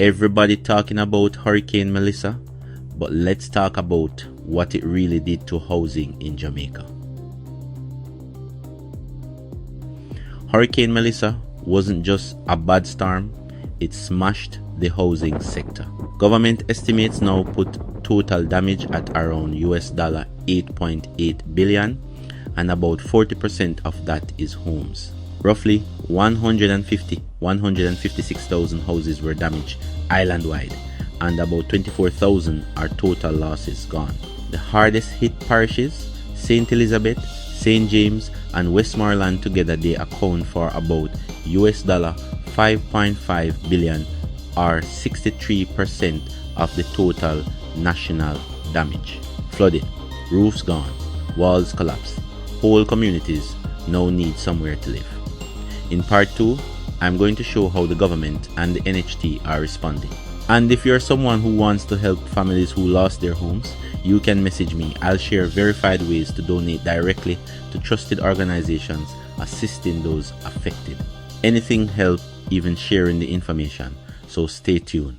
Everybody talking about Hurricane Melissa, but let's talk about what it really did to housing in Jamaica. Hurricane Melissa wasn't just a bad storm, it smashed the housing sector. Government estimates now put total damage at around $8.8 billion, and about 40% of that is homes. Roughly 156,000 houses were damaged island-wide, and about 24,000 are total losses gone. The hardest hit parishes, St. Elizabeth, St. James, and Westmoreland together, they account for about $5.5 billion, or 63% of the total national damage. Flooded, roofs gone, walls collapsed. Whole communities now need somewhere to live. In part 2, I'm going to show how the government and the NHT are responding. And if you're someone who wants to help families who lost their homes, you can message me. I'll share verified ways to donate directly to trusted organizations assisting those affected. Anything helps, even sharing the information. So stay tuned.